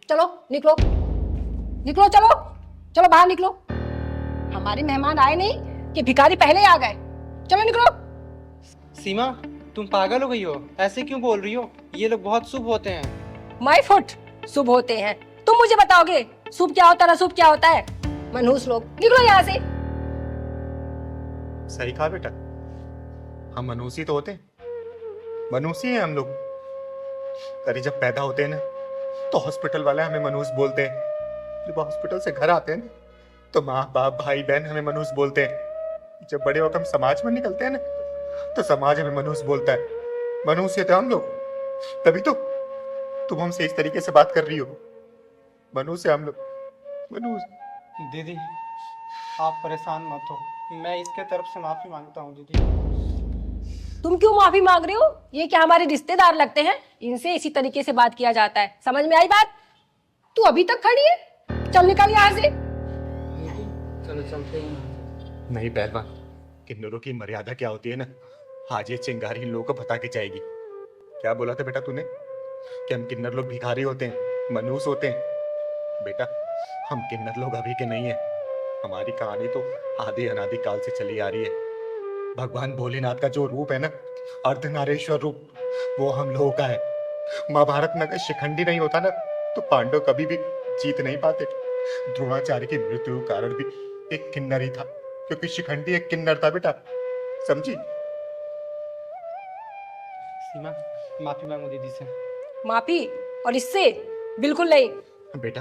चलो निकलो, निकलो, चलो चलो बाहर निकलो। हमारे मेहमान आए नहीं कि भिखारी पहले ही आ गए। चलो निकलो। सीमा, तुम पागल हो गई हो? ऐसे क्यों बोल रही हो? ये लोग बहुत शुभ होते हैं। माय फुट, शुभ होते हैं? तुम मुझे बताओगे शुभ क्या होता है, अशुभ क्या होता है? मनहूस लोग, निकलो यहाँ से। सही कहा बेटा, हम मनुष्य तो होते हैं, मनुष्य हैं हम लोग। अरे जब पैदा होते हैं ना तो हॉस्पिटल वाले हमें मनुष्य बोलते हैं। जब हॉस्पिटल से घर आते हैं ना तो माँ बाप भाई बहन हमें मनुष्य बोलते हैं। जब बड़े होकर हम समाज में निकलते हैं ना तो समाज हमें मनुष्य बोलता है। मनुष्य थे हम लोग, तभी तो तुम हमसे इस तरीके से बात कर रही हो। मनुष्य हम लोग, मनुष्य। दीदी, आप परेशान मत हो, मैं इसके तरफ से माफी मांगता हूँ। दीदी, तुम क्यों माफी मांग रहे हो? ये क्या हमारे रिश्तेदार लगते हैं? इनसे इसी तरीके से बात किया जाता है। समझ में आई बात? तू अभी तक खड़ी है? चल निकल यहाँ से। चलो चलते हैं। नहीं पहलवान, किन्नरों की मर्यादा क्या होती है ना, आज ये चिंगारी इन लोगों को बता के जाएगी। क्या बोला था बेटा तूने कि हम किन्नर लोग भिखारी होते हैं, मनुष्य होते हैं? बेटा, हम किन्नर लोग अभी के नहीं है। हमारी कहानी तो आदि अनादि काल से चली आ रही है। भगवान भोलेनाथ का जो रूप है ना, अर्धनारेश्वर रूप, वो हम लोगों का है। महाभारत में अगर शिखंडी नहीं होता ना तो पांडव कभी भी जीत नहीं पाते। द्रोणाचार्य की मृत्यु का कारण भी एक किन्नर ही था, क्योंकि शिखंडी एक किन्नर था बेटा, समझी? सीमा, माफी मांगो दीदी से। माफी? और इससे? बिल्कुल नहीं। बेटा,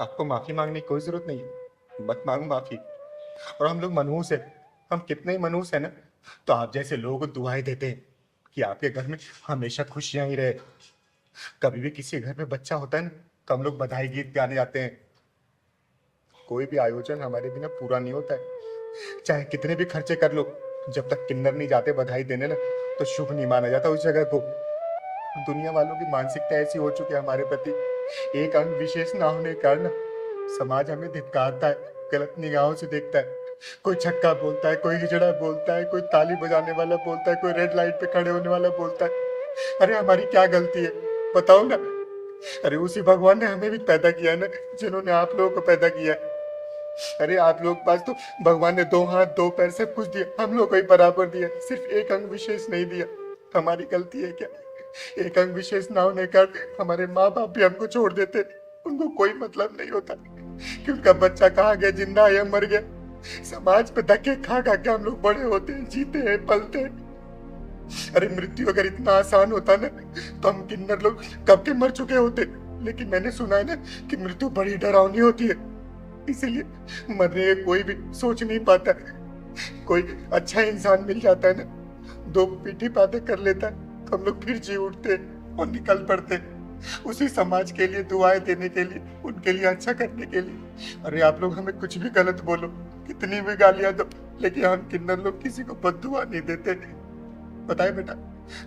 आपको माफी मांगने की कोई जरूरत नहीं है, मत मांगो माफी। और हम लोग मनुष्य है, हम कितने ही मनुष्य है ना, तो आप जैसे लोगों को दुआएं देते हैं कि आपके घर में हमेशा खुशियां ही रहे। कभी भी किसी घर में बच्चा होता है ना तो हम लोग बधाई गीत गाने जाते हैं। कोई भी आयोजन हमारे बिना पूरा नहीं होता है, चाहे कितने भी खर्चे कर लो, जब तक किन्नर नहीं जाते बधाई देने ना तो शुभ नहीं माना जाता उस जगह को। दुनिया वालों की मानसिकता ऐसी हो चुकी है हमारे प्रति, एक अंग विशेष ना होने के कारण समाज हमें धिक्कारता है, गलत निगाहों से देखता है। कोई छक्का बोलता है, कोई हिजड़ा बोलता है, कोई ताली बजाने वाला बोलता है, कोई रेड लाइट पे खड़े होने वाला बोलता है। अरे हमारी क्या गलती है बताओ ना? अरे उसी भगवान ने हमें भी पैदा किया है ना, जिन्होंने आप लोगों को पैदा किया है। अरे आप लोग पास तो भगवान ने 2 हाथ 2 पैर सब कुछ दिया, हम लोग को ही बराबर दिया, सिर्फ एक अंग विशेष नहीं दिया। हमारी गलती है क्या? एक अंग विशेष ना होने का हमारे माँ बाप भी हमको छोड़ देते, उनको कोई मतलब नहीं होता कि उनका बच्चा कहाँ गया, जिंदा है या मर गया। समाज पे धक्के खा खा के हम लोग बड़े होते हैं, जीते हैं, पलते हैं। अरे मृत्यु अगर इतना आसान होता ना तो हम किन्नर लोग कब के मर चुके होते। लेकिन मैंने सुना है ना कि मृत्यु बड़ी डरावनी होती है, इसीलिए मरने का कोई भी सोच नहीं पाता। कोई अच्छा इंसान मिल जाता है ना, 2 पीठी बातें कर लेता है तो हम लोग फिर जी उठते और निकल पड़ते उसी समाज के लिए, दुआएं देने के लिए, उनके लिए अच्छा करने के लिए। अरे आप लोग हमें कुछ भी गलत बोलो, कितनी भी गालियां दो, लेकिन हम किन्नर लोग किसी को बद्दुआ नहीं देते। बताए बेटा,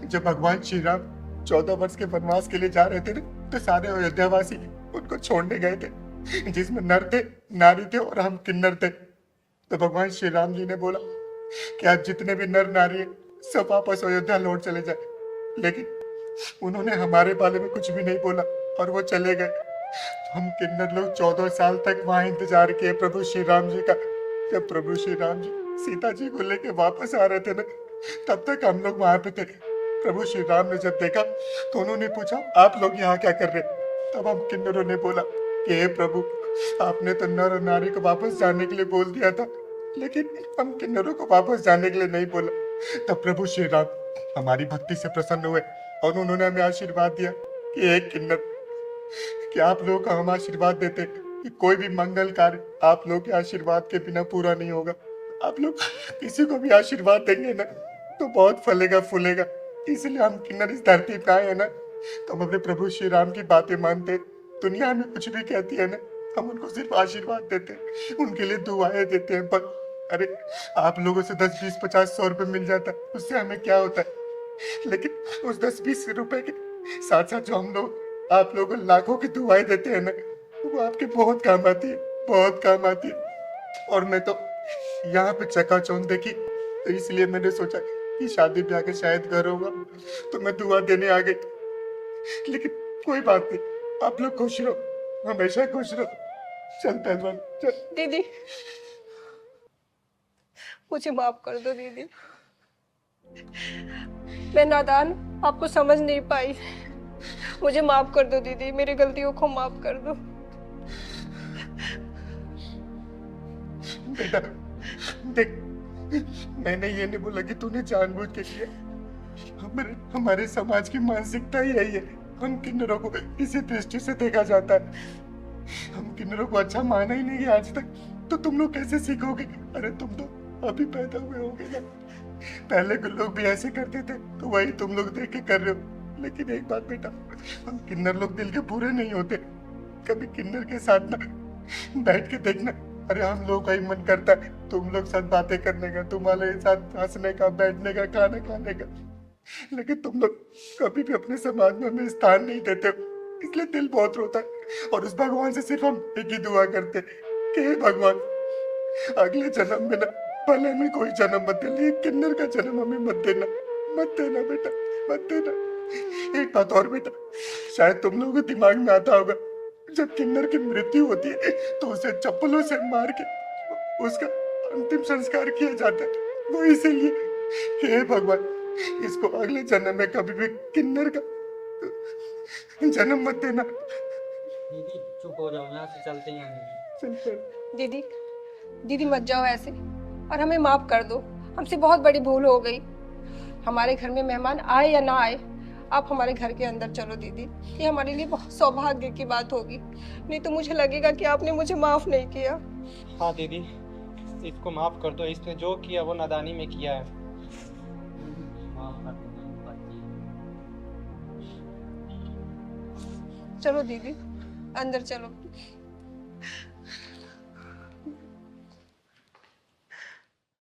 जब भगवान श्री राम 14 वर्ष के वनवास के लिए जा रहे थे ना तो सारे अयोध्यावासी उनको छोड़ने गए थे, जिसमें नर थे, नारी थे और हम किन्नर थे। तो भगवान श्री राम जी ने बोला कि आज जितने भी नर नारी है सब वापस अयोध्या लौट चले जाए, लेकिन उन्होंने हमारे बारे में कुछ भी नहीं बोला और वो चले गए। हम किन्नर लोग 14 साल तक वहां इंतजार किए प्रभु श्री राम जी का। जब प्रभु श्री राम जी सीता जी को लेके वापस आ रहे थे ना तब तक हम लोग वहां पे थे। प्रभु श्री राम ने जब देखा तो उन्होंने पूछा आप लोग यहाँ क्या कर रहे? तब हम किन्नरों ने बोला कि हे प्रभु, आपने तो नर और नारी को वापस जाने के लिए बोल दिया था, लेकिन हम किन्नरों को वापस जाने के लिए नहीं बोला। तब प्रभु श्री राम हमारी भक्ति से प्रसन्न हुए और उन्होंने हमें आशीर्वाद दिया कि हे किन्नर, कि आप लोगों का हम आशीर्वाद देते कि कोई भी मंगल कार्य आप लोगों के आशीर्वाद के बिना पूरा नहीं होगा। आप लोग किसी को भी आशीर्वाद देंगे ना तो बहुत फलेगा फूलेगा, इसलिए हम किन्नर इस धरती पे आए हैं ना तो हम अपने प्रभु श्री राम की बातें मानते। दुनिया हमें कुछ भी कहती है ना, हम उनको सिर्फ आशीर्वाद देते हैं, उनके लिए दुआएं देते हैं। पर अरे आप लोगों से 10, 20, 50, 100 रुपए मिल जाता है, उससे हमें क्या होता है? लेकिन उस 10-20 रुपए के साथ साथ जो हम लोग आप लोगों को लाखों की दुआएं देते हैं ना, वो आपके बहुत काम आती है, बहुत काम आती है। और मैं तो यहाँ पे चकाचौंध देखी तो इसलिए मैंने सोचा कि शादी ब्याह के शायद घर होगा तो मैं दुआ देने आ गई। लेकिन कोई बात नहीं, आप लोग खुश रहो, हमेशा खुश रहो। चल पहलवान चल। दीदी मुझे माफ कर दो दीदी, मैं नादान आपको समझ नहीं पाई। मुझे माफ कर दो दीदी, मेरी गलतियों को माफ कर दो। बेटा देख, मैंने ये नहीं बोला कि तूने जानबूझ के किया। हमारे समाज की मानसिकता ही यही है, हम किन्नरों को इसी दृष्टि से देखा जाता है। हम किन्नरों को अच्छा माना ही नहीं है आज तक, तो तुम लोग कैसे सीखोगे? अरे तुम तो अभी पैदा हुए होगे ना, पहले के लोग भी ऐसे करते थे, तो वही तुम लोग देख के कर रहे हो। लेकिन एक बात बेटा, हम किन्नर लोग दिल के पूरे नहीं होते। कभी किन्नर के साथ ना बैठ के देखना, अरे हम लोग का ही मन करता है तुम लोग साथ बातें करने का, तुम्हारे साथ हंसने का, बैठने का, खाना खाने का, लेकिन तुम लोग कभी भी अपने समाज में हमें स्थान नहीं देते हो, इसलिए दिल बहुत रोता है। और उस भगवान से सिर्फ हम एक ही दुआ करते हैं कि हे भगवान, अगले जन्म में ना भले में कोई जन्म मत दे, लेकिन किन्नर का जन्म हमें मत देना, मत देना बेटा, मत देना। एक बात और बेटा, शायद तुम लोगों को दिमाग में आता होगा, जब किन्नर की मृत्यु होती है तो उसे चप्पलों से मार के उसका अंतिम संस्कार किया जाता है। वो इसीलिए, हे भगवान, इसको अगले जन्म में कभी भी किन्नर का जन्म मत देना। दीदी चुप हो जाओ, यहाँ से चलते हैं। चल पर। दीदी दीदी मत जाओ ऐसे, और हमें माफ कर दो, हमसे बहुत बड़ी भूल हो गई। हमारे घर में मेहमान आए या ना आए, आप हमारे घर के अंदर चलो दीदी, ये हमारे लिए बहुत सौभाग्य की बात होगी, नहीं तो मुझे लगेगा कि आपने मुझे माफ नहीं किया। हाँ दीदी, इसको माफ कर दो, इसने जो किया वो नादानी में किया है। माफ कर दो चलो दीदी अंदर चलो।